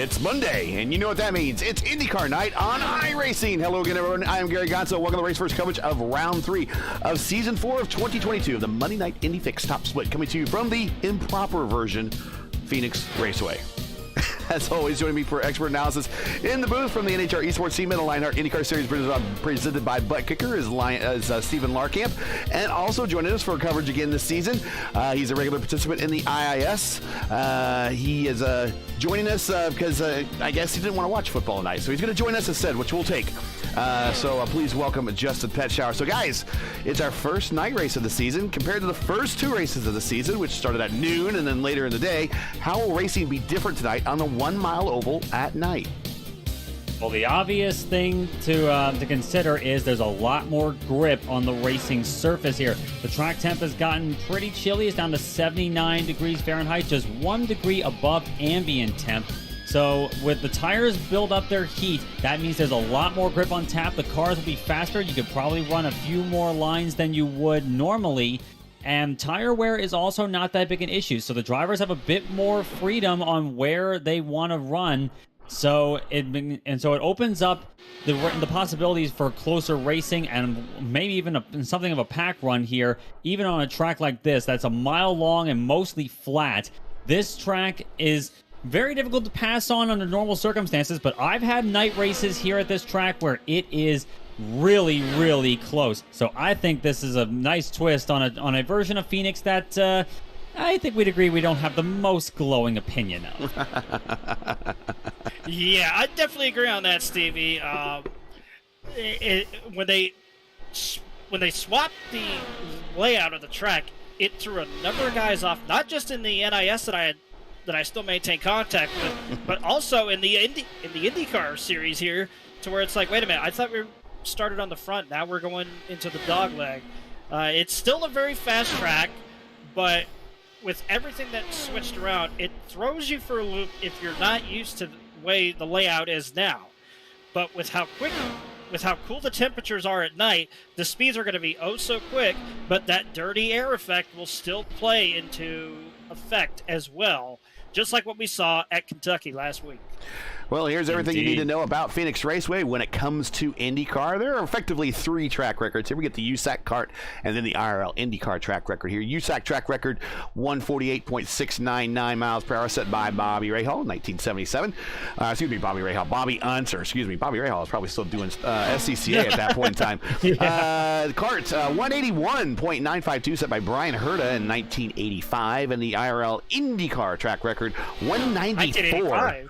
It's Monday, and you know what that means. It's IndyCar night on iRacing. Hello again, everyone. I am Gary Gonzo. Welcome to Race First coverage of Round 3 of Season 4 of 2022 of the Monday Night Indy Fix Top Split, coming to you from the improper version, Phoenix Raceway. As always, joining me for expert analysis in the booth from the NHR Esports Team Middle Linehart IndyCar Series presented by Butt Kicker is Stephen Larkamp, and also joining us for coverage again this season. He's a regular participant in the IIS. He is joining us because I guess he didn't want to watch football tonight, so he's going to join us instead, which we'll take. So please welcome Justin Petshower. So guys, it's our first night race of the season compared to the first two races of the season, which started at noon and then later in the day. How will racing be different tonight on the 1 mile oval at night? Well, the obvious thing to consider is there's a lot more grip on the racing surface here. The track temp has gotten pretty chilly. It's down to 79 degrees Fahrenheit, just 1 degree above ambient temp. So with the tires build up their heat, that means there's a lot more grip on tap. The cars will be faster. You could probably run a few more lines than you would normally. And tire wear is also not that big an issue. So the drivers have a bit more freedom on where they want to run. So it opens up the possibilities for closer racing and maybe even something of a pack run here, even on a track like this that's a mile long and mostly flat. This track is very difficult to pass on under normal circumstances, but I've had night races here at this track where it is really, really close. So I think this is a nice twist on a version of Phoenix that I think we'd agree we don't have the most glowing opinion of. Yeah, I definitely agree on that, Stevie. When they swapped the layout of the track, it threw a number of guys off, not just in the NIS that I still maintain contact with, but also in the IndyCar series here, to where it's like, wait a minute, I thought we started on the front, now we're going into the dog leg. It's still a very fast track, but with everything that's switched around, it throws you for a loop if you're not used to the way the layout is now. But with how cool the temperatures are at night, the speeds are going to be oh so quick, but that dirty air effect will still play into effect as well, just like what we saw at Kentucky last week. Well, here's everything Indeed. you need to know about Phoenix Raceway when it comes to IndyCar. There are effectively 3 track records here. We get the USAC kart and then the IRL IndyCar track record here. USAC track record, 148.699 miles per hour, set by Bobby Rahal, 1977. Bobby Rahal. Bobby Unser, Bobby Rahal is probably still doing SCCA at that point in time. The kart, 181.952, set by Brian Herta in 1985. And the IRL IndyCar track record, 194.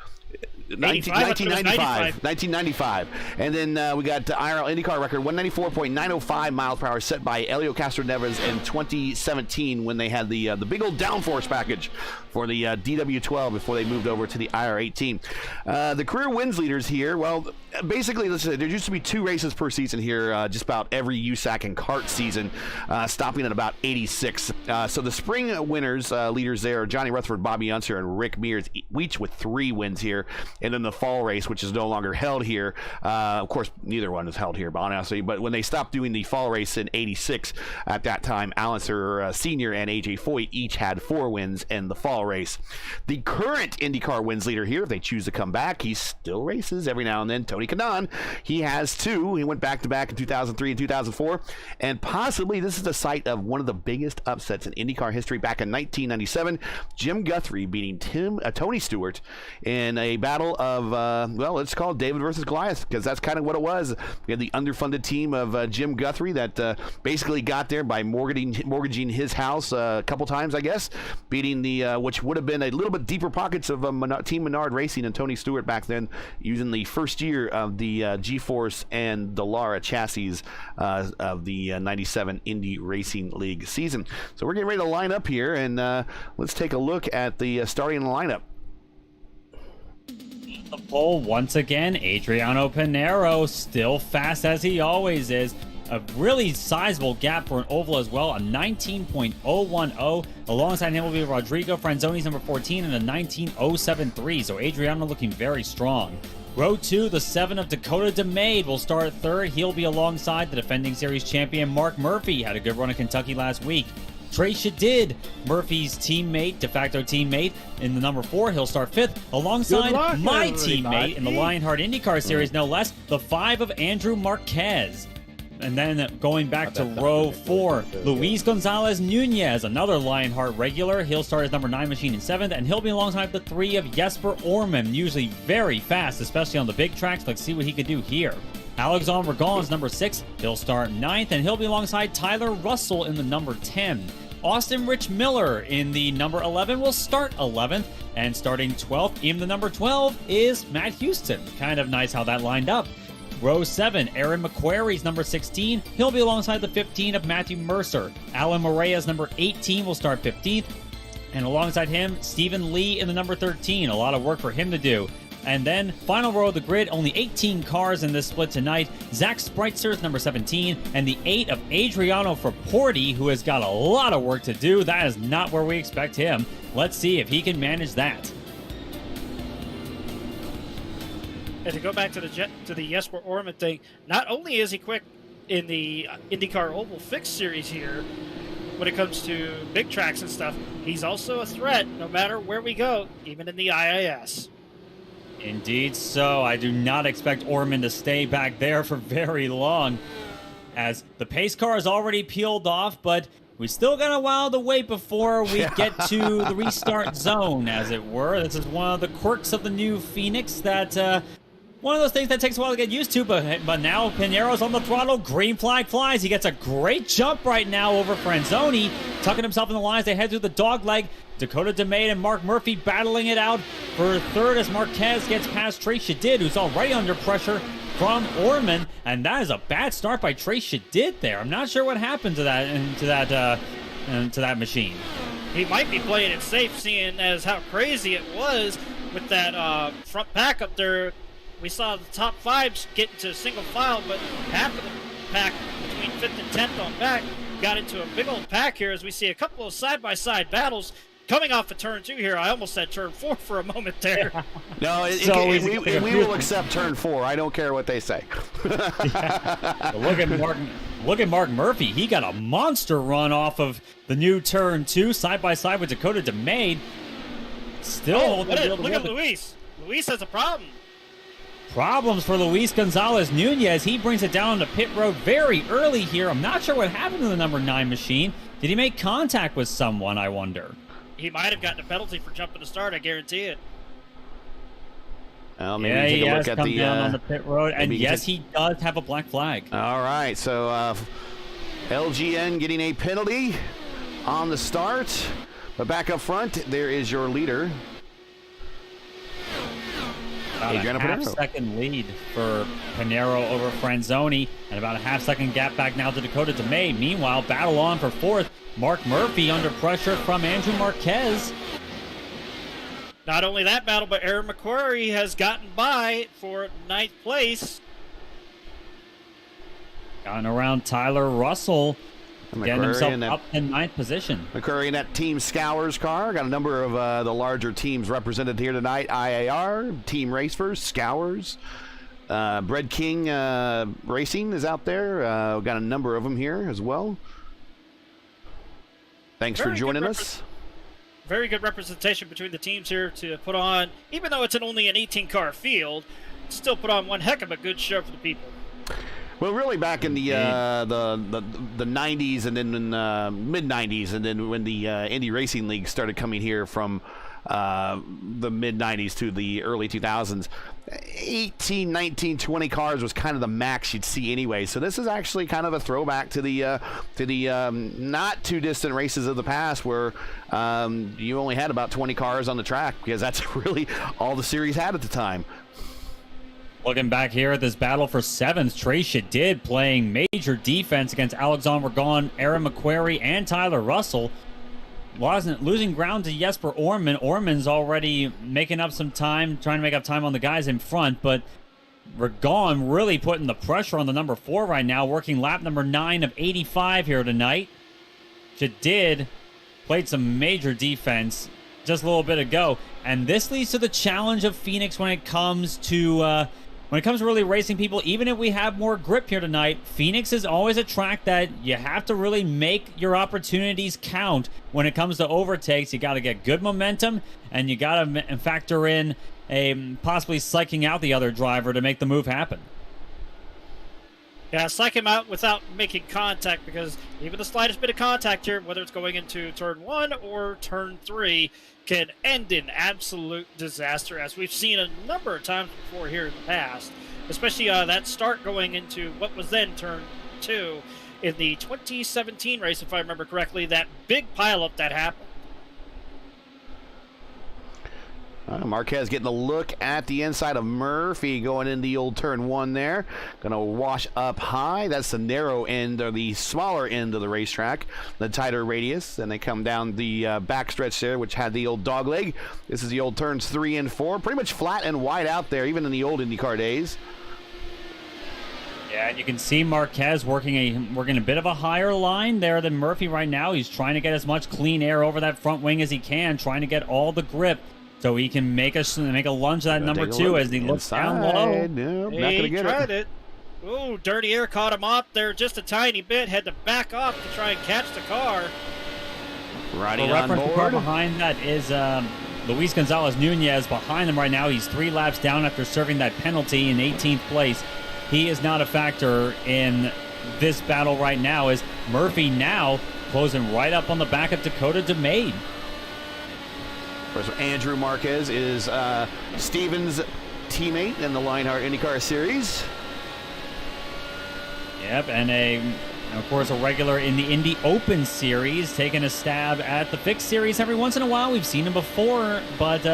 1995. And then we got IRL IndyCar record, 194.905 miles per hour, set by Elio Castroneves in 2017 when they had the big old downforce package for the DW12 before they moved over to the IR18. The career wins leaders here, well, basically, listen, there used to be 2 races per season here, just about every USAC and kart season, stopping at about 86. So the spring winners, leaders there, Johnny Rutherford, Bobby Unser, and Rick Mears, each with 3 wins here. And then the fall race, which is no longer held here. Of course, neither one is held here, honestly. But when they stopped doing the fall race in 86, at that time, Alancer Sr. and AJ Foyt each had 4 wins in the fall race. The current IndyCar wins leader here, if they choose to come back, he still races every now and then. Tony Kanaan, he has 2. He went back-to-back in 2003 and 2004. And possibly this is the site of one of the biggest upsets in IndyCar history back in 1997. Jim Guthrie beating Tony Stewart in a battle of, well, it's called David versus Goliath, because that's kind of what it was. We had the underfunded team of Jim Guthrie that basically got there by mortgaging his house a couple times, I guess, beating the, which would have been a little bit deeper pockets of Team Menard Racing and Tony Stewart back then, using the first year of the G-Force and Dallara chassis of the 97 Indy Racing League season. So we're getting ready to line up here, and let's take a look at the starting lineup. The pole once again, Adriano Pinheiro, still fast as he always is. A really sizable gap for an oval as well, a 19.010. Alongside him will be Rodrigo Franzoni's number 14 and a 19.073. So Adriano looking very strong. Row 2, the 7 of Dakota DeMade will start 3rd. He'll be alongside the defending series champion Mark Murphy. Had a good run at Kentucky last week. Trey Shadid, Murphy's teammate, de facto teammate, in the number 4. He'll start 5th, alongside luck, my everybody. teammate in the Lionheart IndyCar Series, no less, the 5 of Andrew Marquez. And then going back to row 4, Luis Gonzalez Nunez, another Lionheart regular. He'll start his number 9 machine in 7th, and he'll be alongside the 3 of Jesper Orman, usually very fast, especially on the big tracks. Let's see what he could do here. Alexandre Ragon's number 6. He'll start 9th, and he'll be alongside Tyler Russell in the number 10. Austin Rich Miller in the number 11 will start 11th, and starting 12th in the number 12 is Matt Houston. Kind of nice how that lined up. Row 7, Aaron McQuarrie's number 16. He'll be alongside the 15 of Matthew Mercer. Alan Morea's number 18 will start 15th. And alongside him, Stephen Lee in the number 13. A lot of work for him to do. And then, final row of the grid, only 18 cars in this split tonight. Zach Spreitzer's number 17, and the 8 of Adriano Fraporti, who has got a lot of work to do. That is not where we expect him. Let's see if he can manage that. And to go back to the Jesper Orman thing, not only is he quick in the IndyCar Oval Fixed Series here, when it comes to big tracks and stuff, he's also a threat no matter where we go, even in the IIS. Indeed so. I do not expect Orman to stay back there for very long, as the pace car is already peeled off, but we still got a while to wait before we get to the restart zone, as it were. This is one of the quirks of the new Phoenix that... one of those things that takes a while to get used to, but now Pinero's on the throttle. Green flag flies. He gets a great jump right now over Franzoni, tucking himself in the lines. They head through the dog leg. Dakota DeMay and Mark Murphy battling it out for 3rd as Marquez gets past Trey Shadid, who's already under pressure from Orman, and that is a bad start by Trey Shadid there. I'm not sure what happened to that machine. He might be playing it safe, seeing as how crazy it was with that front pack up there. We saw the top 5s get into single file, but half of the pack between 5th and 10th on back got into a big old pack here as we see a couple of side-by-side battles coming off of turn 2 here. I almost said turn 4 for a moment there. No, we will accept turn 4. I don't care what they say. Look at Mark Murphy. He got a monster run off of the new turn 2, side-by-side with Dakota DeMay. Still, look at Luis. Luis has a problem. Problems for Luis Gonzalez Nunez. He brings it down to pit road very early here. I'm not sure what happened to the number 9 machine. Did he make contact with someone, I wonder? He might have gotten a penalty for jumping to start, I guarantee it. Well, maybe take a look at the down on the pit road, and yes, he does have a black flag. All right, so LGN getting a penalty on the start, but back up front, there is your leader. About a half-second lead for Pinero over Franzoni, and about a half-second gap back now to Dakota DeMay. Meanwhile, battle on for 4th. Mark Murphy under pressure from Andrew Marquez. Not only that battle, but Aaron McQuarrie has gotten by for 9th place. Gotten around Tyler Russell, getting himself up in 9th position. McCurry in that Team Scours car. Got a number of the larger teams represented here tonight. IAR, Team Racers, Scours. Bread King Racing is out there. Got a number of them here as well. Thanks for joining us. Very good representation between the teams here to put on, even though it's only an 18-car field, still put on one heck of a good show for the people. Well, really back in the 90s and then in mid 90s, and then when the Indy Racing League started coming here from the mid 90s to the early 2000s, 18, 19, 20 cars was kind of the max you'd see anyway. So this is actually kind of a throwback to the not too distant races of the past, where you only had about 20 cars on the track, because that's really all the series had at the time. Looking back here at this battle for 7th, Trey Shadid playing major defense against Alexandre Ragon, Aaron McQuarrie, and Tyler Russell. Wasn't losing ground to Jesper Orman. Orman's already making up some time, trying to make up time on the guys in front, but Ragon really putting the pressure on the number 4 right now, working lap number 9 of 85 here tonight. Shadid played some major defense just a little bit ago, and this leads to the challenge of Phoenix when it comes to when it comes to really racing people, even if we have more grip here tonight, Phoenix is always a track that you have to really make your opportunities count when it comes to overtakes. You got to get good momentum, and you got to factor in possibly psyching out the other driver to make the move happen. Yeah, psych him out without making contact, because even the slightest bit of contact here, whether it's going into turn 1 or turn 3, can end in absolute disaster, as we've seen a number of times before here in the past. Especially that start going into what was then turn 2 in the 2017 race, if I remember correctly, that big pileup that happened. Marquez getting a look at the inside of Murphy going in the old turn 1 there. Going to wash up high. That's the narrow end, or the smaller end of the racetrack, the tighter radius. And they come down the backstretch there, which had the old dog leg. This is the old turns 3 and 4. Pretty much flat and wide out there, even in the old IndyCar days. Yeah, and you can see Marquez working a bit of a higher line there than Murphy right now. He's trying to get as much clean air over that front wing as he can, trying to get all the grip, so he can make a lunge at number 2 as he looks down low. Nope, not gonna get tried it. Ooh, dirty air caught him up there just a tiny bit. Had to back off to try and catch the car. Riding For on reference, the car board. behind that is Luis Gonzalez Nunez behind them right now. He's 3 laps down after serving that penalty in 18th place. He is not a factor in this battle right now, as Murphy now closing right up on the back of Dakota DeMaid. Of course, Andrew Marquez is Steven's teammate in the Lionheart IndyCar Series. Yep, and of course a regular in the Indy Open Series, taking a stab at the Fixed Series every once in a while. We've seen him before, but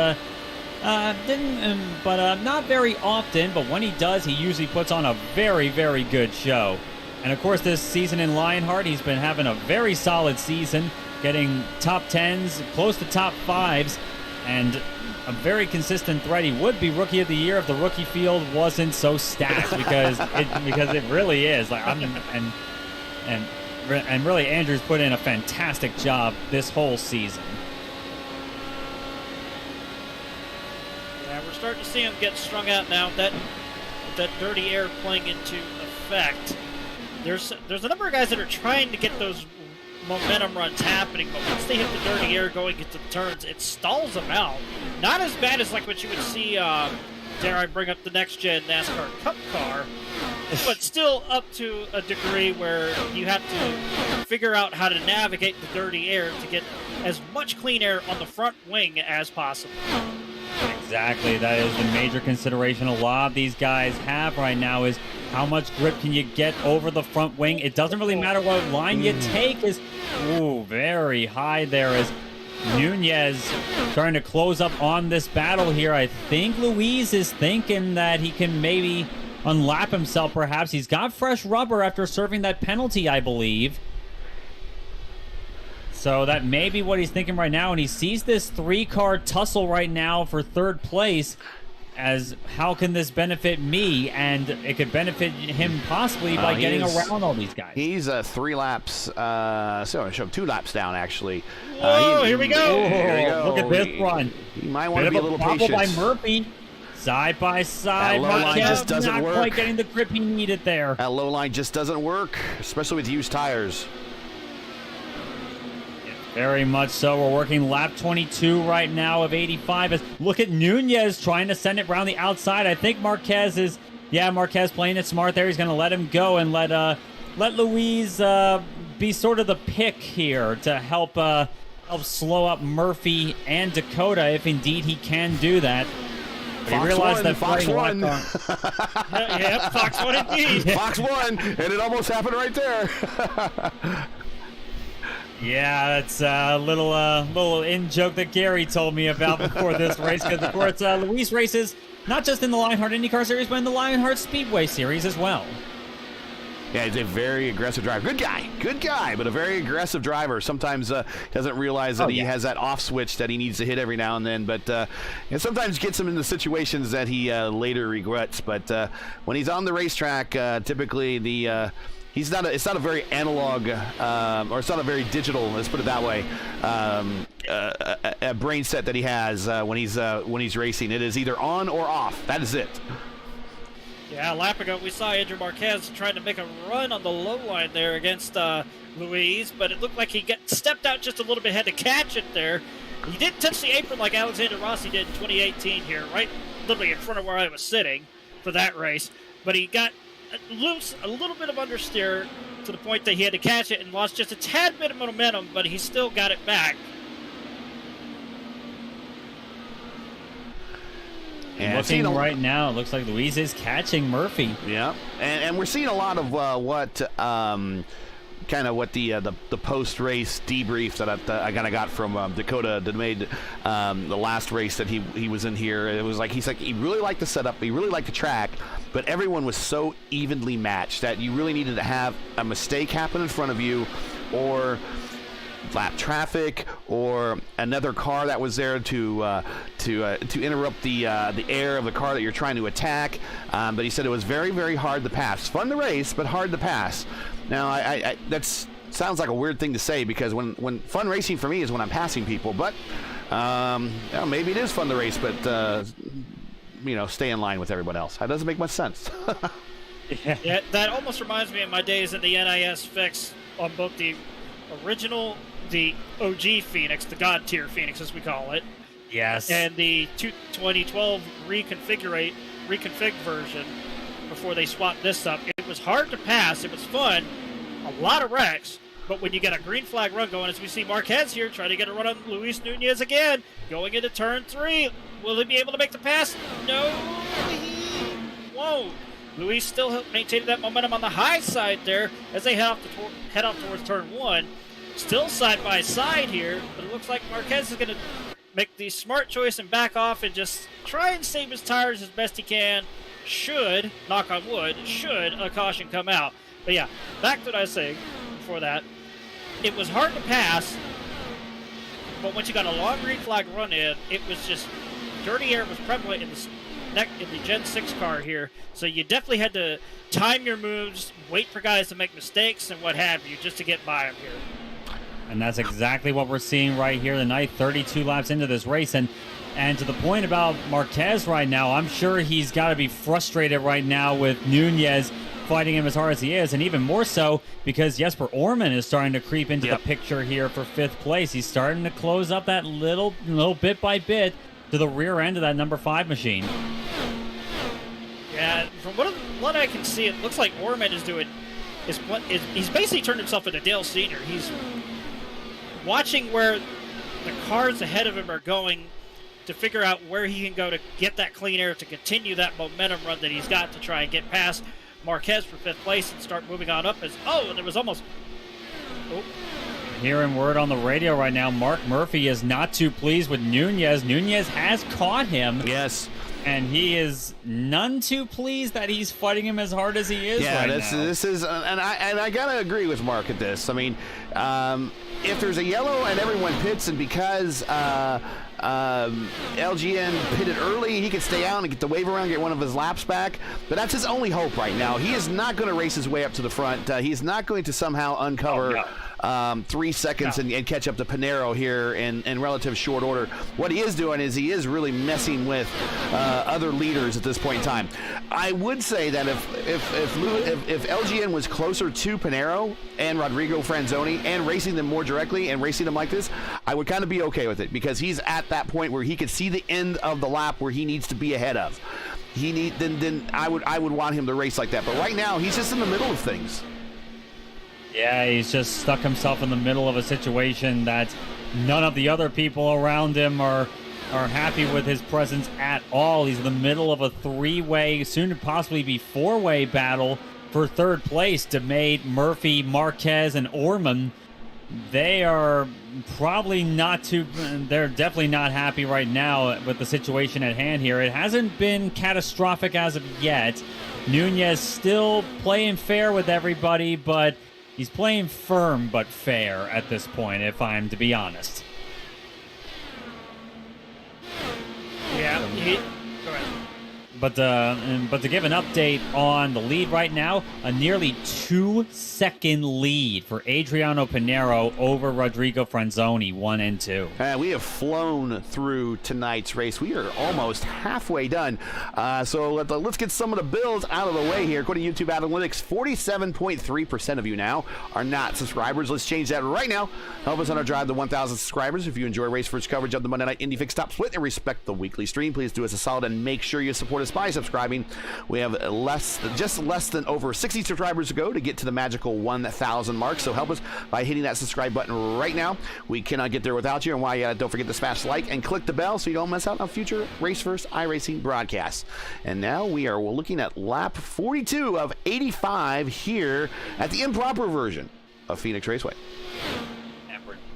not very often. But when he does, he usually puts on a very, very good show. And of course, this season in Lionheart, he's been having a very solid season, getting top 10s, close to top 5s, and a very consistent threat. He would be Rookie of the Year if the rookie field wasn't so stacked, because it really is. And really, Andrew's put in a fantastic job this whole season. Yeah, we're starting to see him get strung out now. That dirty air playing into effect. There's a number of guys that are trying to get those momentum runs happening, but once they hit the dirty air going into the turns, it stalls them out. Not as bad as like what you would see, dare I bring up the next gen NASCAR Cup car, but still up to a degree where you have to figure out how to navigate the dirty air to get as much clean air on the front wing as possible. Exactly, that is the major consideration a lot of these guys have right now, is how much grip can you get over the front wing. It doesn't really matter what line you take. Is very high there, as Nunez trying to close up on this battle here. I think Luis is thinking that he can maybe unlap himself, perhaps. He's got fresh rubber after serving that penalty, I believe. So that may be what he's thinking right now, and he sees this 3-car tussle right now for 3rd place as how can this benefit me, and it could benefit him possibly by getting around all these guys. He's 3 laps, 2 laps down, actually. Whoa, here we go. Here we go. Look at this run. He might want to be a little patient. By Murphy, side by side. That low line just doesn't not work. quite getting the grip he needed there. That low line just doesn't work, especially with used tires. Very much so. We're working lap 22 right now of 85. Look at Nunez trying to send it around the outside. I think Marquez is, Marquez playing it smart there. He's going to let him go and let Luis be sort of the pick here to help slow up Murphy and Dakota, if indeed he can do that. But he realized that Fox won. Yeah, Fox won indeed. Fox won, and it almost happened right there. Yeah, that's a little in-joke that Gary told me about before this race, because, of course, Luis races not just in the Lionheart IndyCar Series, but in the Lionheart Speedway Series as well. Yeah, he's a very aggressive driver. Good guy, but a very aggressive driver. Sometimes doesn't realize that he has that off switch that he needs to hit every now and then, but and sometimes gets him into situations that he later regrets. But when he's on the racetrack, typically it's not a very analog, or it's not a very digital, let's put it that way, a brain set that he has when he's racing. It is either on or off. That is it. Yeah, a lap ago we saw Andrew Marquez trying to make a run on the low line there against Luis, but it looked like he stepped out just a little bit, had to catch it there. He didn't touch the apron like Alexander Rossi did in 2018 here, right literally in front of where I was sitting for that race. But he got loose, a little bit of understeer to the point that he had to catch it and lost just a tad bit of momentum, but he still got it back. And looking right now, it looks like Luis is catching Murphy. Yeah, and we're seeing a lot of what the post-race debrief that I kind of got from Dakota that made the last race that he was in here. It was like he really liked the setup, he really liked the track, but everyone was so evenly matched that you really needed to have a mistake happen in front of you, or lap traffic, or another car that was there to interrupt the air of the car that you're trying to attack. But he said it was very, very hard to pass. Fun to race, but hard to pass. Now, that sounds like a weird thing to say, because when fun racing for me is when I'm passing people. But maybe it is fun to race, but stay in line with everyone else. That doesn't make much sense. Yeah, that almost reminds me of my days in the NIS fix on both the the OG Phoenix, the God tier Phoenix as we call it. Yes. And the 2012 reconfig version before they swapped this up. It was hard to pass. It was fun. A lot of wrecks. But when you get a green flag run going, as we see Marquez here trying to get a run on Luis Nunez again, going into turn 3. Will he be able to make the pass? No, he won't. Luis still maintaining that momentum on the high side there as they head off towards turn 1. Still side by side here, but it looks like Marquez is going to make the smart choice and back off and just try and save his tires as best he can. Should, knock on wood, a caution come out. But yeah, back to what I was saying before that. It was hard to pass, but once you got a long green flag run in, it was just dirty air was prevalent in the Gen 6 car here. So you definitely had to time your moves, wait for guys to make mistakes and what have you, just to get by them here. And that's exactly what we're seeing right here tonight, 32 laps into this race. And to the point about Marquez right now, I'm sure he's got to be frustrated right now with Nunez fighting him as hard as he is, and even more so because Jesper Orman is starting to creep into the picture here for 5th place. He's starting to close up that little bit by bit to the rear end of that number 5 machine. Yeah, from what I can see, it looks like Orman is doing he's basically turned himself into Dale Sr. He's watching where the cars ahead of him are going to figure out where he can go to get that clean air to continue that momentum run that he's got to try and get past Marquez for 5th place and start moving on up. And there was almost... Oh. Hearing word on the radio right now, Mark Murphy is not too pleased with Nunez. Nunez has caught him. Yes. And he is none too pleased that he's fighting him as hard as he is right now. This is, and I gotta agree with Mark at this. I mean, if there's a yellow and everyone pits, and because LGN pitted early, he could stay out and get the wave around, get one of his laps back. But that's his only hope right now. He is not going to race his way up to the front. He's not going to somehow uncover 3 seconds and catch up to Pinero here in relative short order. What he is doing is he is really messing with other leaders at this point in time. I would say that if LGN was closer to Pinero and Rodrigo Franzoni and racing them more directly and racing them like this, I would kind of be okay with it, because he's at that point where he could see the end of the lap where he needs to be ahead of. Then I would want him to race like that. But right now he's just in the middle of things. Yeah, he's just stuck himself in the middle of a situation that none of the other people around him are happy with his presence at all. He's in the middle of a 3-way, soon to possibly be 4-way battle for 3rd place. DeMade, Murphy, Marquez, and Orman. They are probably they're definitely not happy right now with the situation at hand here. It hasn't been catastrophic as of yet. Nunez still playing fair with everybody, but he's playing firm but fair at this point, if I'm to be honest. Yeah, go ahead. But to give an update on the lead right now, a nearly 2-second lead for Adriano Pinheiro over Rodrigo Franzoni, 1 and 2. We have flown through tonight's race. We are almost halfway done. So let's get some of the bills out of the way here. According to YouTube Analytics, 47.3% of you now are not subscribers. Let's change that right now. Help us on our drive to 1,000 subscribers. If you enjoy Race First coverage of the Monday Night Indy Fix Top Split and respect the weekly stream, please do us a solid and make sure you support us by subscribing. We have just less than over 60 subscribers to go to get to the magical 1,000 mark. So help us by hitting that subscribe button right now. We cannot get there without you. And why don't forget to smash like and click the bell so you don't miss out on future Race First iRacing broadcasts. And now we're looking at lap 42 of 85 here at the improper version of Phoenix Raceway.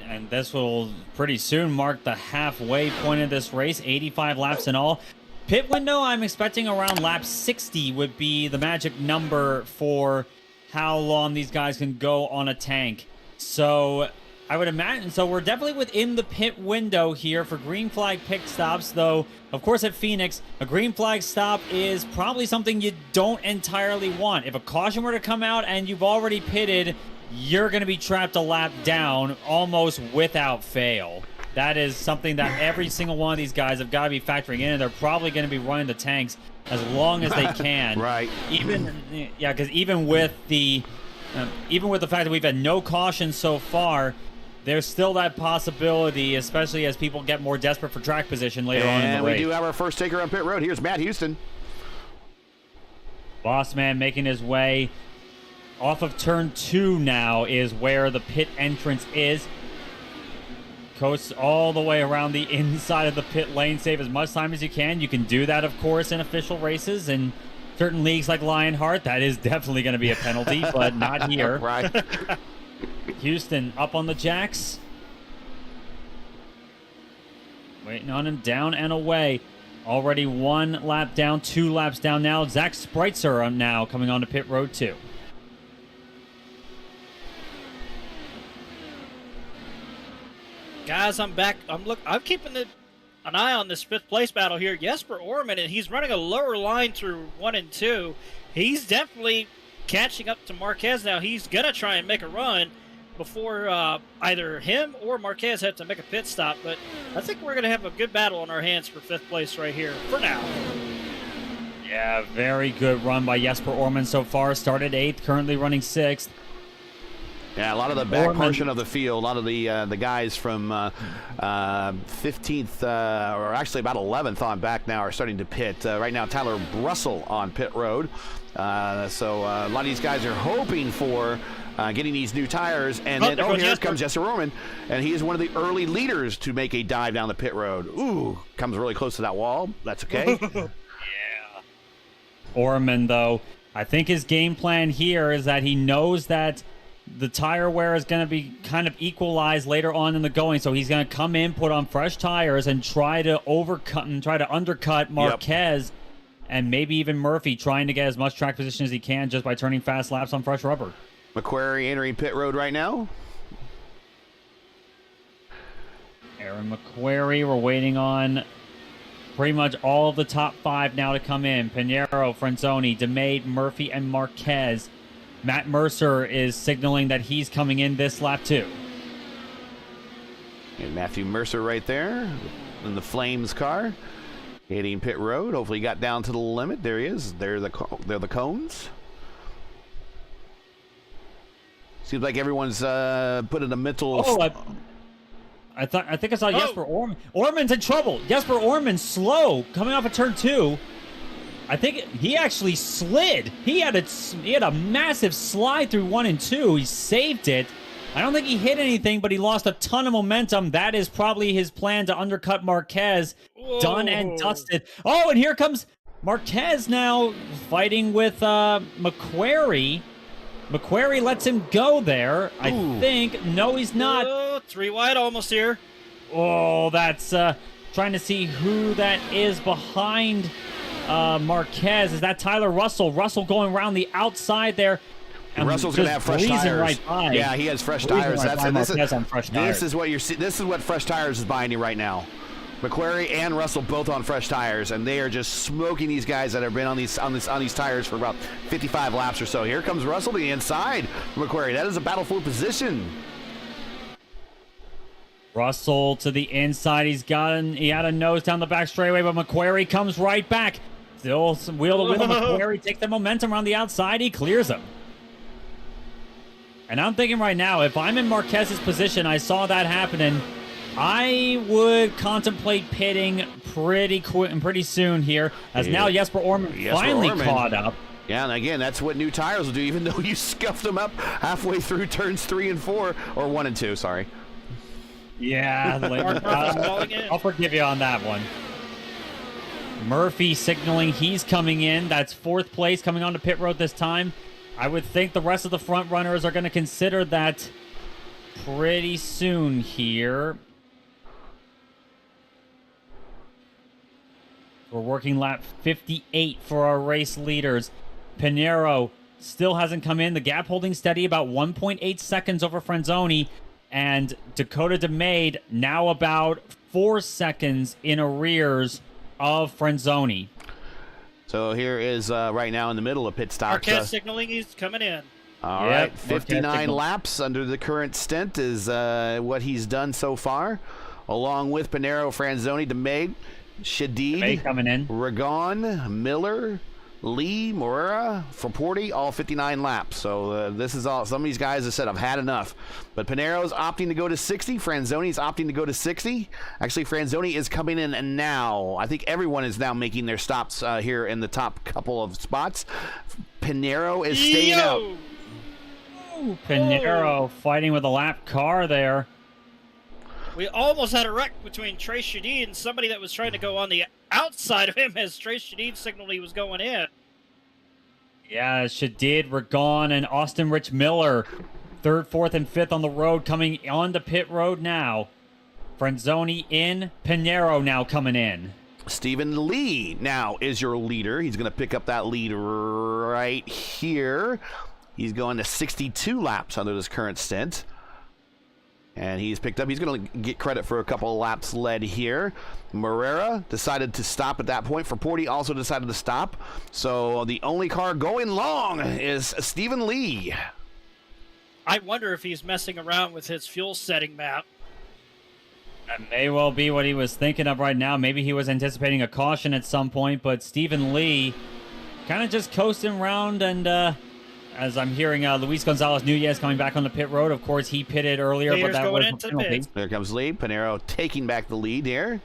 And this will pretty soon mark the halfway point of this race, 85 laps in all. Pit window, I'm expecting around lap 60 would be the magic number for how long these guys can go on a tank. So I would imagine, so we're definitely within the pit window here for green flag pit stops, though, of course, at Phoenix, a green flag stop is probably something you don't entirely want. If a caution were to come out and you've already pitted, you're going to be trapped a lap down almost without fail. That is something that every single one of these guys have got to be factoring in, and they're probably going to be running the tanks as long as they can. Right. Because even with the fact that we've had no caution so far, there's still that possibility, especially as people get more desperate for track position later on in the race. And we do have our first taker on pit road. Here's Matt Houston. Boss man making his way off of turn 2 now is where the pit entrance is. Coast all the way around the inside of the pit lane. Save as much time as you can. You can do that, of course, in official races and certain leagues like Lionheart. That is definitely going to be a penalty, but not here. Right. Houston up on the jacks. Waiting on him, down and away. Already 1 lap down, 2 laps down now. Zach Spreitzer now coming on to pit road 2. Guys, I'm back. I'm keeping an eye on this 5th place battle here. Jesper Orman, and he's running a lower line through 1 and 2. He's definitely catching up to Marquez now. He's going to try and make a run before either him or Marquez have to make a pit stop. But I think we're going to have a good battle on our hands for 5th place right here for now. Yeah, very good run by Jesper Orman so far. Started 8th, currently running 6th. Yeah, a lot of the back portion of the field, a lot of the guys from 15th, or actually about 11th on back now are starting to pit. Right now, Tyler Russell on pit road. So a lot of these guys are hoping for getting these new tires. And then, here comes Jesper Orman. And he is one of the early leaders to make a dive down the pit road. Ooh, comes really close to that wall. That's okay. Yeah. Orman, though, I think his game plan here is that he knows that the tire wear is going to be kind of equalized later on in the going, so he's going to come in, put on fresh tires, and try to undercut Marquez and maybe even Murphy, trying to get as much track position as he can just by turning fast laps on fresh rubber. McQuarrie entering pit road right now. Aaron McQuarrie, we're waiting on pretty much all of the top 5 now to come in. Pinheiro, Franzoni, DeMade, Murphy, and Marquez. Matt Mercer is signaling that he's coming in this lap too. And Matthew Mercer right there in the Flames car, hitting pit road. Hopefully he got down to the limit. There he is. They're the cones. Seems like everyone's put in a mental. I think I saw Jesper Orman. Orman's in trouble. Jesper Orman's slow coming off of turn 2. I think he actually slid. He had a massive slide through 1 and 2. He saved it. I don't think he hit anything, but he lost a ton of momentum. That is probably his plan to undercut Marquez. Whoa. Done and dusted. Oh, and here comes Marquez now fighting with McQuarrie. McQuarrie lets him go there. I think. No, he's not. Oh, 3 wide almost here. Oh, that's trying to see who that is behind Marquez. Is that Tyler Russell? Russell going around the outside there. And Russell's going to have fresh tires. Right by. Yeah, he has fresh tires. This is what fresh tires is buying you right now. McQuarrie and Russell both on fresh tires, and they are just smoking these guys that have been on these tires for about 55 laps or so. Here comes Russell to the inside. McQuarrie, that is a battle for position. Russell to the inside. He had a nose down the back straightaway, but McQuarrie comes right back. Still wheel to wheel. McQuarrie takes the momentum around the outside. He clears him. And I'm thinking right now, if I'm in Marquez's position, I saw that happening, I would contemplate pitting pretty soon here, as now Jesper Orman finally caught up. Yeah, and again, that's what new tires will do, even though you scuffed them up halfway through turns 3 and 4, or 1 and 2, sorry. Yeah, I'll forgive you on that one. Murphy signaling he's coming in. That's 4th place coming onto pit road this time. I would think the rest of the front runners are going to consider that pretty soon here. We're working lap 58 for our race leaders. Pinheiro still hasn't come in. The gap holding steady, about 1.8 seconds over Franzoni. And Dakota DeMade now about 4 seconds in arrears of Franzoni. So here is right now in the middle of pit stop. Marquez signaling he's coming in. All right, 59 laps under the current stint is what he's done so far, along with Pinheiro, Franzoni, DeMade, Shadid, coming in, Ragon, Miller, Lee, Moreira, Fraporti, all 59 laps. So this is all. Some of these guys have said, I've had enough. But Pinheiro's opting to go to 60. Franzoni's opting to go to 60. Actually, Franzoni is coming in now. I think everyone is now making their stops here in the top couple of spots. Pinheiro is staying out. Pinheiro fighting with a lap car there. We almost had a wreck between Trace Shadid and somebody that was trying to go on the outside of him as Trace Shadid signaled he was going in. Yeah, Shadid, Ragon, and Austin Rich Miller. 3rd, 4th, and 5th on the road coming on the pit road now. Franzoni in, Pinheiro now coming in. Stephen Lee now is your leader. He's going to pick up that lead right here. He's going to 62 laps under this current stint. And he's picked up. He's going to get credit for a couple of laps led here. Moreira decided to stop at that point. Fraporti also decided to stop. So the only car going long is Stephen Lee. I wonder if he's messing around with his fuel setting map. That may well be what he was thinking of right now. Maybe he was anticipating a caution at some point, but Stephen Lee kind of just coasting around. And as I'm hearing Luis Gonzalez Nunez coming back on the pit road, of course he pitted earlier, but that was a penalty. There comes Lee. Pinheiro taking back the lead here.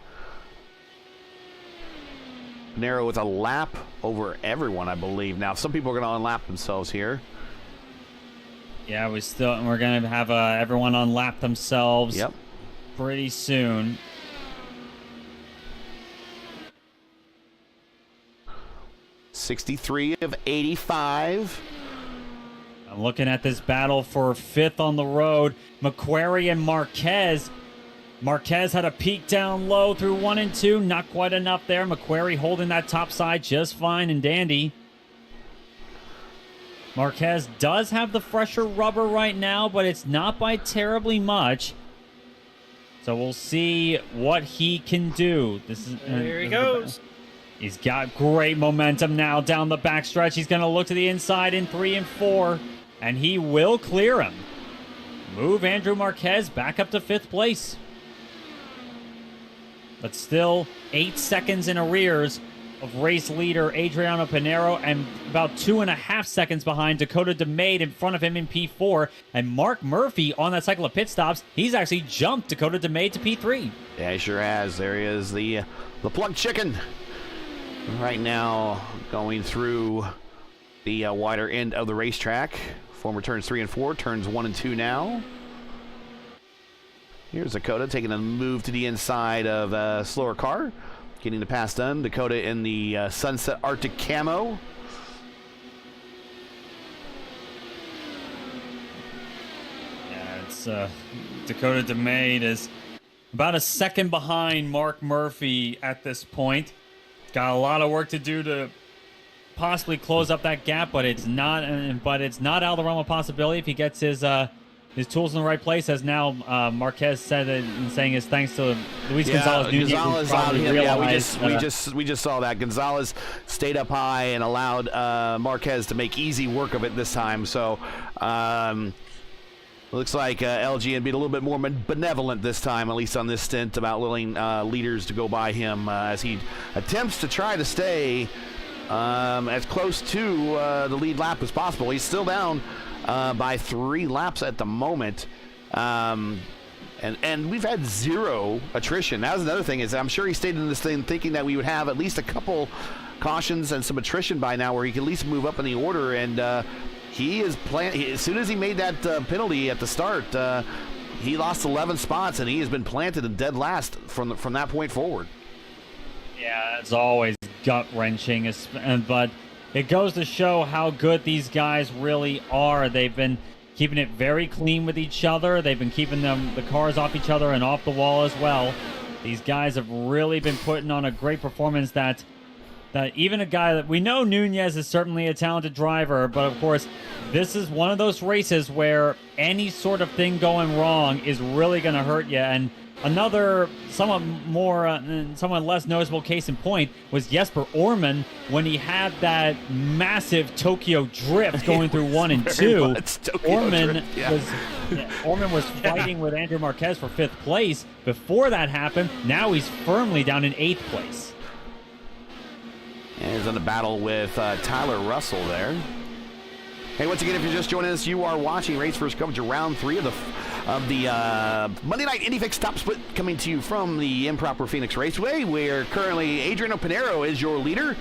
Pinheiro with a lap over everyone, I believe. Now, some people are going to unlap themselves here. Yeah, we're going to have everyone unlap themselves. Yep. Pretty soon. $63 of 85. I'm looking at this battle for 5th on the road. McQuarrie and Marquez. Marquez had a peak down low through 1 and 2. Not quite enough there. McQuarrie holding that top side just fine and dandy. Marquez does have the fresher rubber right now, but it's not by terribly much. So we'll see what he can do. There he goes. He's got great momentum now down the backstretch. He's going to look to the inside in 3 and 4, and he will clear him. Move Andrew Marquez back up to 5th place. But still 8 seconds in arrears of race leader Adriano Pinheiro, and about 2.5 seconds behind Dakota DeMade in front of him in P4. And Mark Murphy on that cycle of pit stops, he's actually jumped Dakota DeMade to P3. Yeah, he sure has. There he is, the plugged chicken. Right now, going through the wider end of the racetrack. Former turns 3 and 4, turns 1 and 2 now. Here's Dakota taking a move to the inside of a slower car. Getting the pass done. Dakota in the Sunset Arctic camo. Yeah, it's Dakota DeMade is about a second behind Mark Murphy at this point. Got a lot of work to do to possibly close up that gap, but it's not out of the realm of possibility if he gets his his tools in the right place, as now Marquez said it in saying his thanks to Luis Gonzalez Nunez. We just saw that Gonzalez stayed up high and allowed Marquez to make easy work of it this time. So looks like LG being a little bit more benevolent this time, at least on this stint, about letting leaders to go by him as he attempts to try to stay as close to the lead lap as possible. He's still down by 3 laps at the moment. And we've had 0 attrition. That was another thing, is I'm sure he stayed in this thing thinking that we would have at least a couple cautions and some attrition by now where he could at least move up in the order. And he is as soon as he made that penalty at the start, he lost 11 spots, and he has been planted in dead last from that point forward. Yeah, it's always gut-wrenching, but it goes to show how good these guys really are. They've been keeping it very clean with each other. They've been keeping the cars off each other and off the wall as well. These guys have really been putting on a great performance that even a guy that we know, Nunez is certainly a talented driver, but of course, this is one of those races where any sort of thing going wrong is really going to hurt you. And another somewhat less noticeable case in point was Jesper Orman when he had that massive Tokyo drift going through 1 and 2. Orman was fighting with Andrew Marquez for 5th place before that happened. Now he's firmly down in 8th place. And he's in a battle with Tyler Russell there. Hey, once again, if you're just joining us, you are watching Race First coverage of Round 3 of the Monday Night Indy Fix Top Split, coming to you from the improper Phoenix Raceway, where currently Adriano Pinheiro is your leader.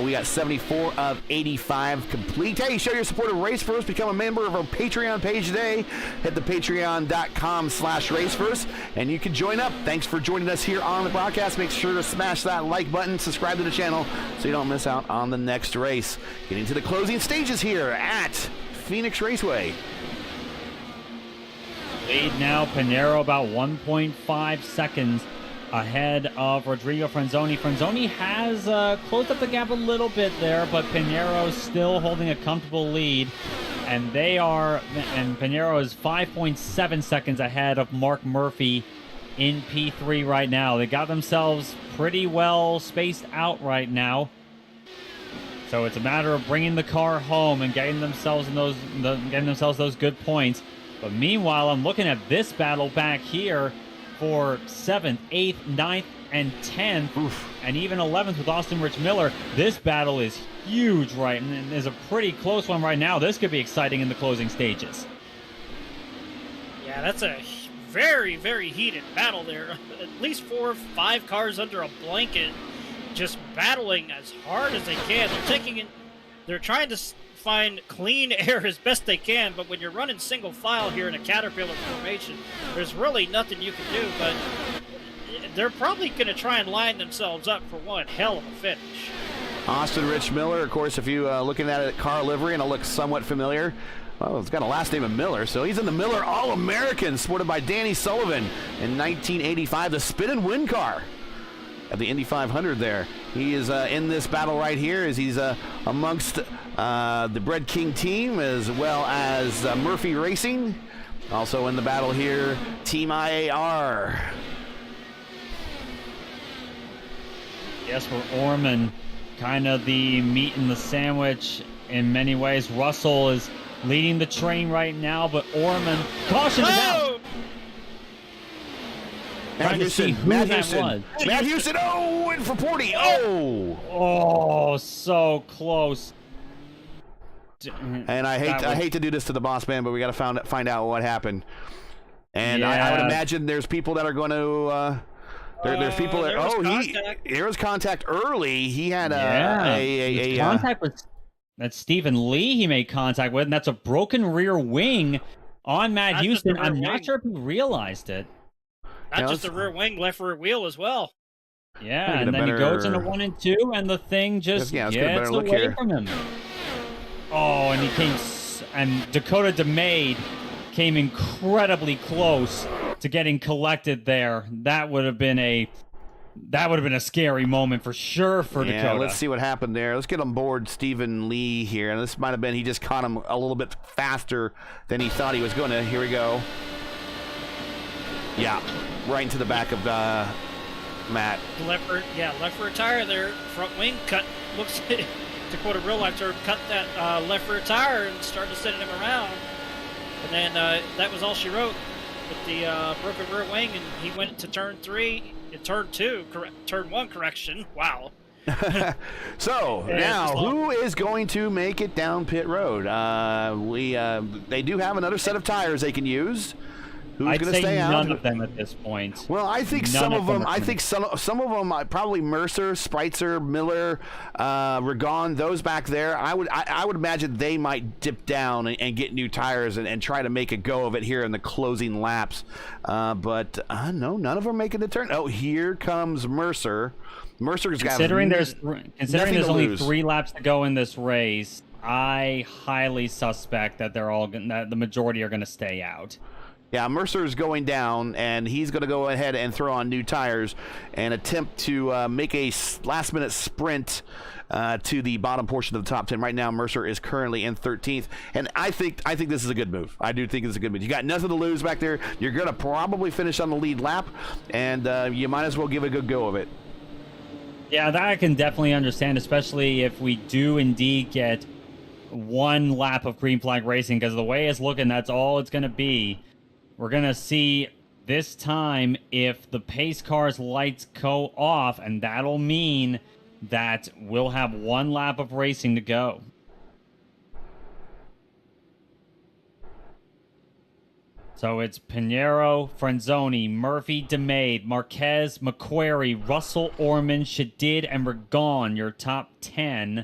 We got 74 of 85 complete. Hey, show your support of Race First. Become a member of our Patreon page today. Head to patreon.com/racefirst, and you can join up. Thanks for joining us here on the broadcast. Make sure to smash that like button, subscribe to the channel so you don't miss out on the next race. Getting to the closing stages here at Phoenix Raceway. Lead now, Pinheiro about 1.5 seconds ahead of Rodrigo Franzoni. Franzoni has closed up the gap a little bit there, but Pinheiro still holding a comfortable lead. And Pinheiro is 5.7 seconds ahead of Mark Murphy in P3 right now. They got themselves pretty well spaced out right now. So it's a matter of bringing the car home and getting themselves those good points. But meanwhile, I'm looking at this battle back here for 7th, 8th, 9th, and 10th, and even 11th with Austin Rich Miller. This battle is huge, right? And there's a pretty close one right now. This could be exciting in the closing stages. Yeah, that's a very, very heated battle there. At least 4 or 5 cars under a blanket, just battling as hard as they can. They're trying to find clean air as best they can, but when you're running single file here in a Caterpillar formation, there's really nothing you can do, but they're probably going to try and line themselves up for one hell of a finish. Austin Rich Miller, of course, if you looking at it, car livery, and it looks somewhat familiar. Well, it's got a last name of Miller, so he's in the Miller All-American, sported by Danny Sullivan in 1985, the spin and win car at the Indy 500 there. He is in this battle right here as he's amongst the Bread King team as well as Murphy Racing. Also in the battle here, Team IAR. Yes, for Orman, kind of the meat in the sandwich in many ways. Russell is leading the train right now, but Orman, caution is out. Matt Houston, oh, in for Porty, oh, so close. And I hate to do this to the boss man, but we got to find out what happened. And yeah. I would imagine there's people that are going to. There's people that. There was contact early. He had a contact with. That's Stephen Lee. He made contact with, and that's a broken rear wing on Matt Houston. I'm not sure if he realized it. Not just the rear wing, left rear wheel as well. Yeah, and then he goes into 1 and 2, and the thing just gets away from him. Oh, and Dakota DeMade came incredibly close to getting collected there. That would have been a That would have been a scary moment for sure for Yeah, Dakota. let's see what happened there. Let's get on board Stephen Lee here. And this might have been, he just caught him a little bit faster than he thought he was going to. Here we go. Yeah, right into the back of Matt. Left rear tire there. Front wing cut. Looks to quote a real life term, cut that left rear tire and started sending him around. And then that was all she wrote with the broken rear wing, and he went to turn 3. Turn 2, turn 1 correction. Wow. So now, who is going to make it down pit road? They do have another set of tires they can use. Who's going to stay out? None of them at this point. Well, I think some of them. I think some of them. Probably Mercer, Spreitzer, Miller, Ragon. Those back there. I would imagine they might dip down and get new tires and try to make a go of it here in the closing laps. But no, none of them are making the turn. Oh, here comes Mercer. Mercer's got considering there's only 3 laps to go in this race. I highly suspect that that the majority are going to stay out. Yeah, Mercer's going down, and he's going to go ahead and throw on new tires and attempt to make a last-minute sprint to the bottom portion of the top 10. Right now, Mercer is currently in 13th, and I think this is a good move. I do think it's a good move. You got nothing to lose back there. You're going to probably finish on the lead lap, and you might as well give a good go of it. Yeah, that I can definitely understand, especially if we do indeed get 1 lap of green flag racing, because the way it's looking, that's all it's going to be. We're going to see this time if the pace car's lights go off, and that'll mean that we'll have 1 lap of racing to go. So it's Pinheiro, Franzoni, Murphy, DeMade, Marquez, McQuarrie, Russell, Orman, Shadid, and Ragon, your top 10.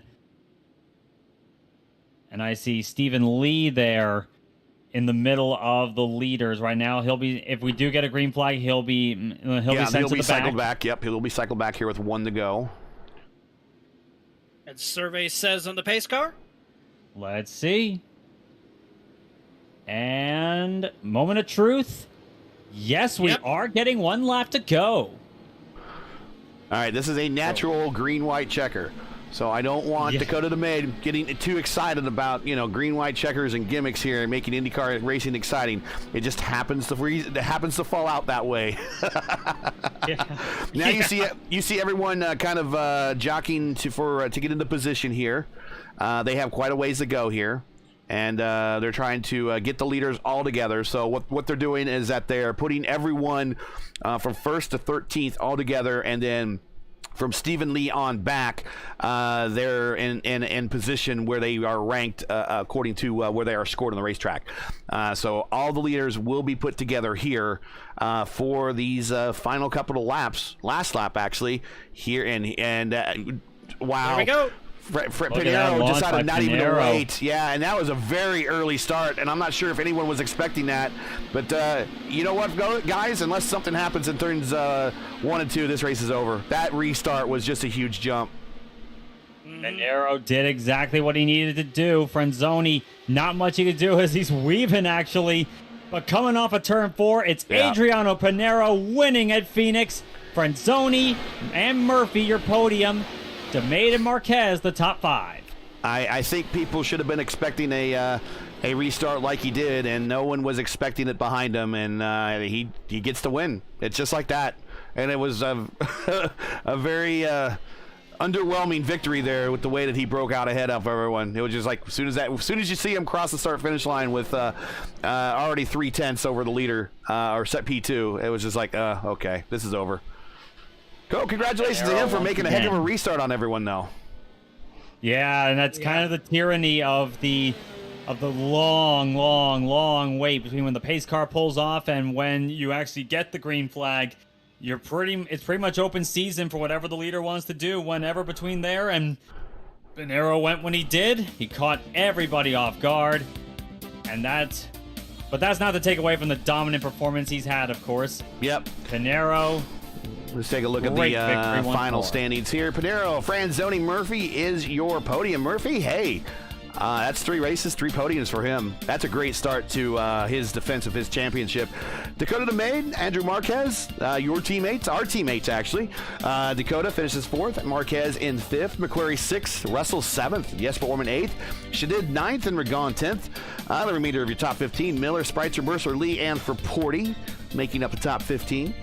And I see Stephen Lee there in the middle of the leaders right now. He'll be, if we do get a green flag, he'll be sent to the cycled back. Yep, he'll be cycled back here with 1 to go. And survey says on the pace car. Let's see. And moment of truth. Yes, we are getting 1 lap to go. All right, this is a natural green-white checker. So I don't want Dakota DeMade getting too excited about, green-white checkers and gimmicks here and making IndyCar racing exciting. It just happens to fall out that way. Now you see everyone kind of jockeying to get into position here. They have quite a ways to go here, and they're trying to get the leaders all together. So what they're doing is that they're putting everyone from 1st to 13th all together, and then from Stephen Lee on back, they're in position where they are ranked according to where they are scored on the racetrack. So all the leaders will be put together here for these final couple of laps. Last lap, actually, here. And wow. There we go. Pinheiro decided not even to wait. Yeah, and that was a very early start, and I'm not sure if anyone was expecting that. But you know what, guys? Unless something happens in turns 1 and 2, this race is over. That restart was just a huge jump. Pinheiro did exactly what he needed to do. Franzoni, not much he could do as he's weaving, actually. But coming off of turn 4, it's Adriano Pinheiro winning at Phoenix. Franzoni and Murphy, your podium. DeMade and Marquez, the top 5. I think people should have been expecting a restart like he did, and no one was expecting it behind him, and he gets the win. It's just like that. And it was a very underwhelming victory there with the way that he broke out ahead of everyone. It was just like as soon as you see him cross the start-finish line with already 3/10 over the leader or set P2, it was just like, okay, this is over. Congratulations to him for making a heck of a restart on everyone, though. Yeah, and that's kind of the tyranny of the long wait between when the pace car pulls off and when you actually get the green flag. It's pretty much open season for whatever the leader wants to do whenever between there. And Pinheiro went when he did. He caught everybody off guard, but that's not to take away from the dominant performance he's had, of course. Yep. Pinheiro. Let's take a look at the final standings here. Pinheiro, Franzoni, Murphy is your podium. Murphy, hey, that's 3 races, 3 podiums for him. That's a great start to his defense of his championship. Dakota to main, Andrew Marquez, your teammates, our teammates actually. Dakota finishes 4th, Marquez in 5th, McQuarrie 6th, Russell 7th, Jesper Orman 8th, Shadid 9th, and Ragon 10th. The remainder of your top 15, Miller, Spreitzer, Mercer, Lee, and Fraporti making up the top 15.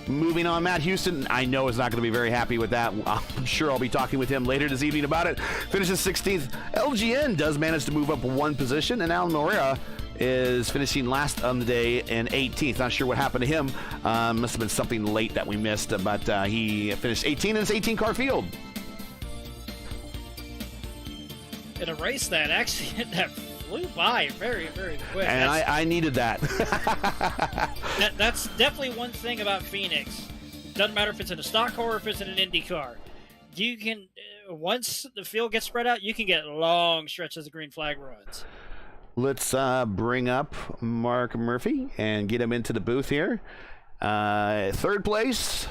Moving on, Matt Houston, I know is not going to be very happy with that. I'm sure I'll be talking with him later this evening about it. Finishes 16th. LGN does manage to move up 1 position, and Alan Moreira is finishing last on the day in 18th. Not sure what happened to him. Must have been something late that we missed, but he finished 18 in his 18-car field. In a race that actually that flew by very, very quick. And I needed that. That's definitely one thing about Phoenix. Doesn't matter if it's in a stock car or if it's in an Indy car. You can, once the field gets spread out, you can get long stretches of green flag runs. Let's bring up Mark Murphy and get him into the booth here. 3rd place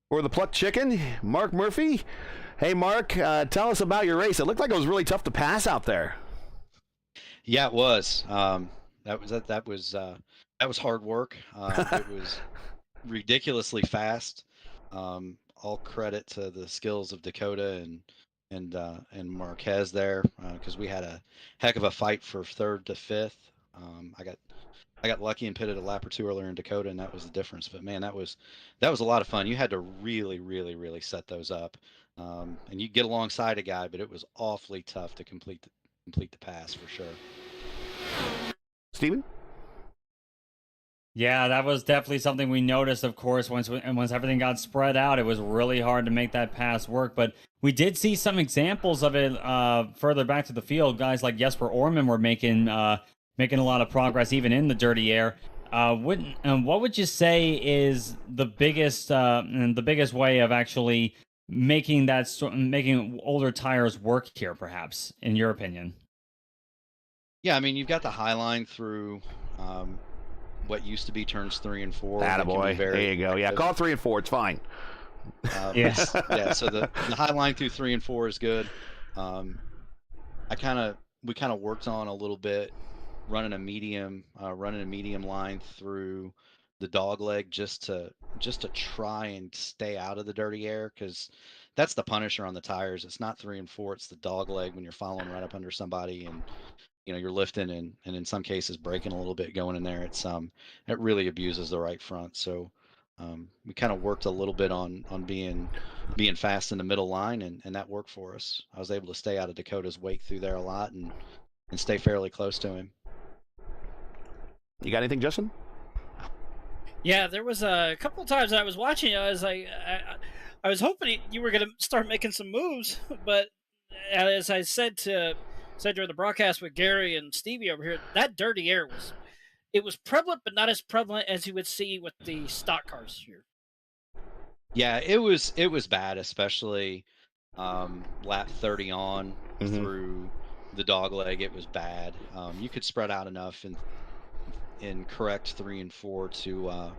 for the Plucked Chicken, Mark Murphy. Hey, Mark, tell us about your race. It looked like it was really tough to pass out there. Yeah, it was. That was hard work. It was ridiculously fast. All credit to the skills of Dakota and Marquez there, because we had a heck of a fight for 3rd to 5th. I got lucky and pitted a lap or 2 earlier in Dakota, and that was the difference. But man, that was a lot of fun. You had to really, really, really set those up. And you get alongside a guy, but it was awfully tough to complete the pass for sure. Steven? Yeah, that was definitely something we noticed, of course, once everything got spread out. It was really hard to make that pass work, but we did see some examples of it further back to the field. Guys like Jesper Orman were making a lot of progress, even in the dirty air. What would you say is the biggest way of actually making older tires work here, perhaps, in your opinion? Yeah, I mean, you've got the high line through what used to be turns 3 and 4. Attaboy. There you go. Yeah, call 3 and 4. It's fine. Yes. Yeah, so the high line through 3 and 4 is good. We kind of worked on a little bit running a medium line through the dog leg just to try and stay out of the dirty air, because that's the punisher on the tires. It's not 3 and 4, it's the dog leg when you're following right up under somebody and you're lifting and in some cases braking a little bit going in there. It really abuses the right front. So we kind of worked a little bit on being fast in the middle line, and that worked for us. I was able to stay out of Dakota's wake through there a lot and stay fairly close to him. You got anything, Justin? Yeah, there was a couple of times that I was watching. I was like, I was hoping you were going to start making some moves, but as I said during the broadcast with Gary and Stevie over here, that dirty air was prevalent, but not as prevalent as you would see with the stock cars here. Yeah, it was bad, especially lap 30 on through the dog leg. It was bad. You could spread out enough in correct 3 and 4 to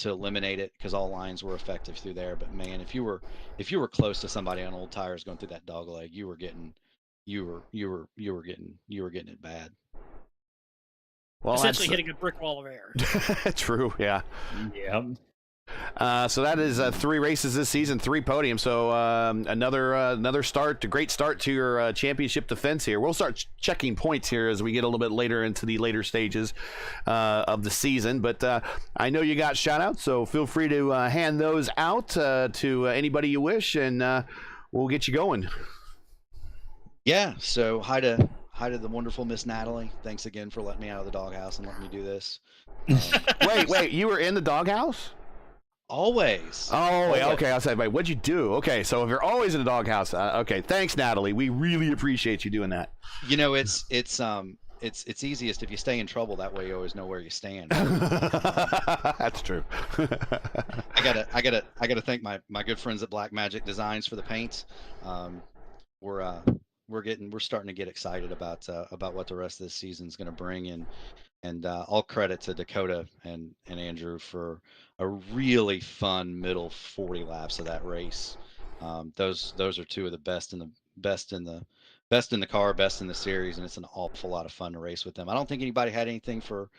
eliminate it, because all lines were effective through there. But man, if you were close to somebody on old tires going through that dog leg, you were getting it bad. Well, essentially hitting a brick wall of air. True, yeah. Yep. So that is 3 races this season, 3 podiums. So another start, a great start to your championship defense here. We'll start checking points here as we get a little bit later into the later stages of the season. But I know you got shout outs, so feel free to hand those out to anybody you wish, and we'll get you going. Yeah, so hi to the wonderful Miss Natalie. Thanks again for letting me out of the doghouse and letting me do this. Wait, you were in the doghouse? Always. Oh, wait, okay. I'll say, wait, what'd you do? Okay, so if you're always in the doghouse, okay. Thanks, Natalie. We really appreciate you doing that. It's easiest if you stay in trouble. That way, you always know where you stand. That's true. I gotta thank my good friends at Black Magic Designs for the paints. We're starting to get excited about what the rest of this season is going to bring, and all credit to Dakota and Andrew for a really fun middle 40 laps of that race. Those are 2 of the best in best in the car, best in the series, and it's an awful lot of fun to race with them. I don't think anybody had anything for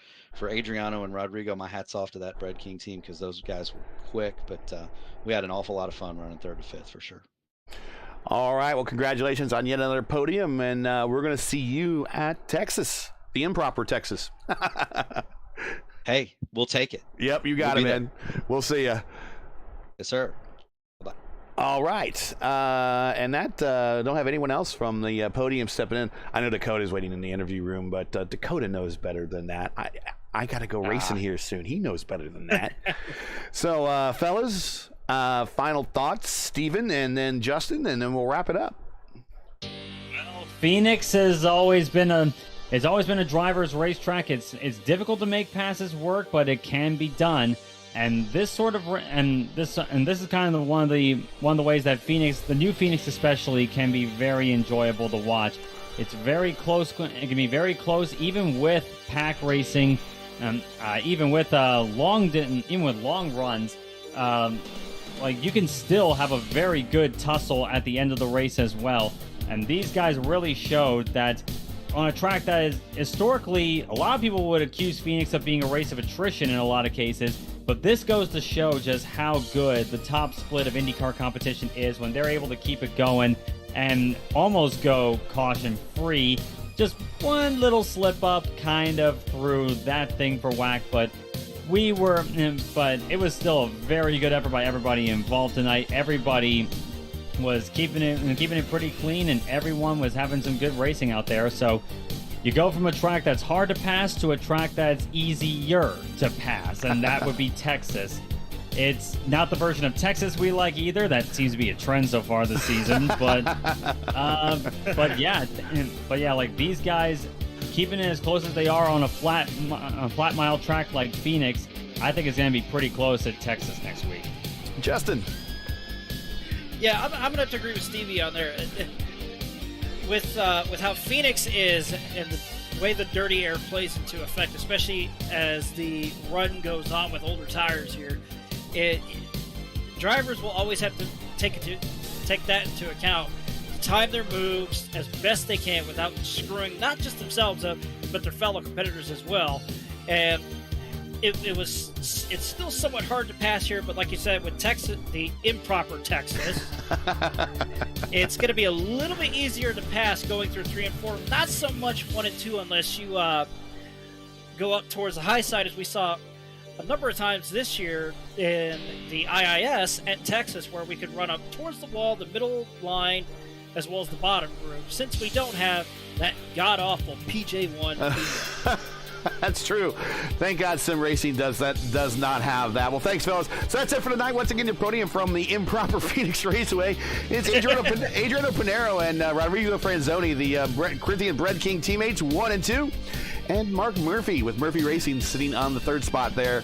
Adriano and Rodrigo. My hat's off to that Bread King team because those guys were quick, but we had an awful lot of fun running 3rd to 5th for sure. All right. Well, congratulations on yet another podium, and we're going to see you at Texas, the improper Texas. Hey, we'll take it. Yep, you got it, man. We'll see you. Yes, sir. Bye-bye. All right. And that, don't have anyone else from the podium stepping in. I know Dakota's waiting in the interview room, but Dakota knows better than that. I got to go racing here soon. He knows better than that. So, fellas, final thoughts, Steven, and then Justin, and then we'll wrap it up. Well, Phoenix has always been a driver's racetrack. It's difficult to make passes work, but it can be done. And this is kind of one of the ways that Phoenix, the new Phoenix especially, can be very enjoyable to watch. It's very close. It can be very close, even with pack racing, even with long runs. Like, you can still have a very good tussle at the end of the race as well. And these guys really showed that on a track that is historically, a lot of people would accuse Phoenix of being a race of attrition in a lot of cases, but this goes to show just how good the top split of IndyCar competition is when they're able to keep it going and almost go caution free. Just one little slip up kind of threw that thing for whack, but it was still a very good effort by everybody involved tonight. Everybody was keeping it pretty clean, and everyone was having some good racing out there. So you go from a track that's hard to pass to a track that's easier to pass, and that would be Texas. It's not the version of Texas we like either. That seems to be a trend so far this season. But yeah, like these guys keeping it as close as they are on a flat mile track like Phoenix, I think it's going to be pretty close at Texas next week. Justin. Yeah, I'm going to have to agree with Stevie on there. With how Phoenix is and the way the dirty air plays into effect, especially as the run goes on with older tires here, drivers will always have to take that into account, time their moves as best they can without screwing not just themselves up, but their fellow competitors as well. And it's still somewhat hard to pass here, but like you said, with Texas, the improper Texas, it's going to be a little bit easier to pass going through 3 and 4. Not so much 1 and 2 unless you go up towards the high side, as we saw a number of times this year in the IIS at Texas, where we could run up towards the wall, the middle line, as well as the bottom group, since we don't have that god-awful PJ1. That's true. Thank God Sim Racing does not have that. Well, thanks, fellas. So that's it for tonight. Once again, your podium from the improper Phoenix Raceway. It's Adriano Pinero and Rodrigo Franzoni, the Corinthian Bread King teammates, 1 and 2. And Mark Murphy with Murphy Racing sitting on the 3rd spot there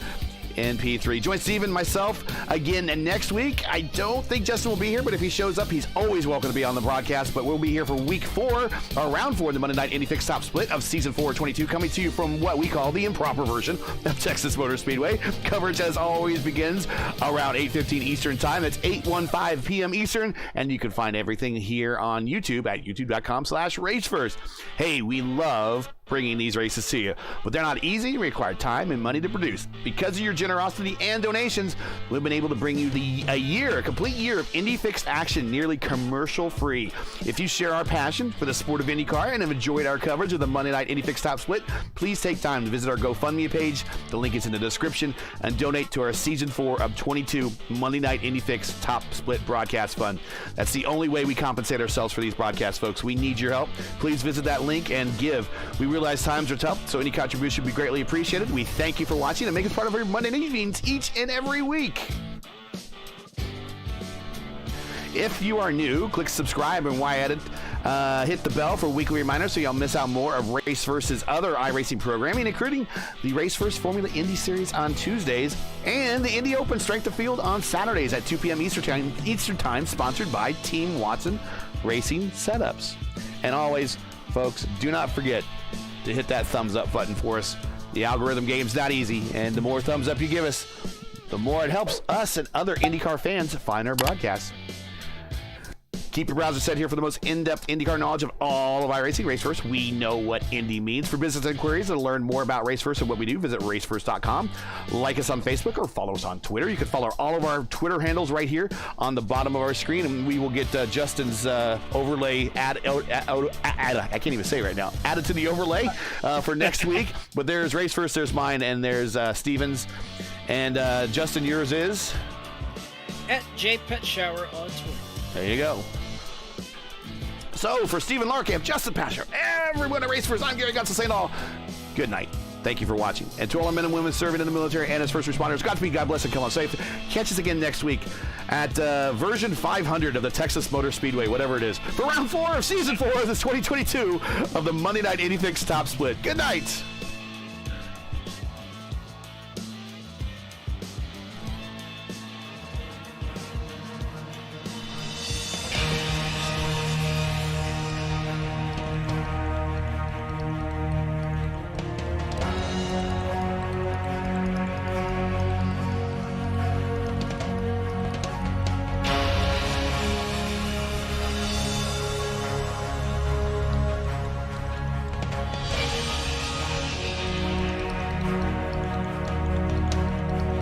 in P3. Join Steve and myself again next week. I don't think Justin will be here, but if he shows up, he's always welcome to be on the broadcast. But we'll be here for week 4, or round 4, the Monday Night Indy Fixed Top Split of Season 4 22, coming to you from what we call the improper version of Texas Motor Speedway. Coverage, as always, begins around 8:15 Eastern Time. That's 8:15 p.m. Eastern, and you can find everything here on YouTube at youtube.com/racefirst. Hey, we love bringing these races to you, but they're not easy, require time and money to produce. Because of your generosity and donations, we've been able to bring you a complete year of Indy Fixed action, nearly commercial free. If you share our passion for the sport of IndyCar and have enjoyed our coverage of the Monday Night Indy Fixed Top Split, please take time to visit our GoFundMe page. The link is in the description, and donate to our Season 4 of 22 Monday Night Indy Fixed Top Split Broadcast Fund. That's the only way we compensate ourselves for these broadcasts, folks. We need your help. Please visit that link and give. We realize times are tough, so any contribution would be greatly appreciated. We thank you for watching and make us part of our Monday night evenings each and every week. If you are new, click subscribe, and while at it, hit the bell for weekly reminders so you'll miss out more of Race First's other iRacing programming, including the Race First Formula Indy Series on Tuesdays and the Indy Open Strength of Field on Saturdays at 2 p.m. Eastern Time, sponsored by Team Watson Racing Setups. And always, folks, do not forget to hit that thumbs up button for us. The algorithm game's not easy, and the more thumbs up you give us, the more it helps us and other IndyCar fans find our broadcasts. Keep your browser set here for the most in-depth IndyCar knowledge of all of iRacing. RaceFirst, we know what Indy means. For business inquiries and to learn more about RaceFirst and what we do, visit racefirst.com. Like us on Facebook or follow us on Twitter. You can follow all of our Twitter handles right here on the bottom of our screen, and we will get Justin's overlay I can't even say it right now. Added to the overlay for next week. But there's RaceFirst, there's mine, and there's Steven's. And Justin, yours is? At JPetShower on Twitter. There you go. So, for Stephen Larkamp, Justin Pasher, everyone at RaceFirst, I'm Gary Gutzel saying all, good night. Thank you for watching. And to all our men and women serving in the military and as first responders, Godspeed, God bless, and come on safe. Catch us again next week at version 500 of the Texas Motor Speedway, whatever it is, for round 4 of season 4 of this 2022 of the Monday Night Indy Fix Top Split. Good night.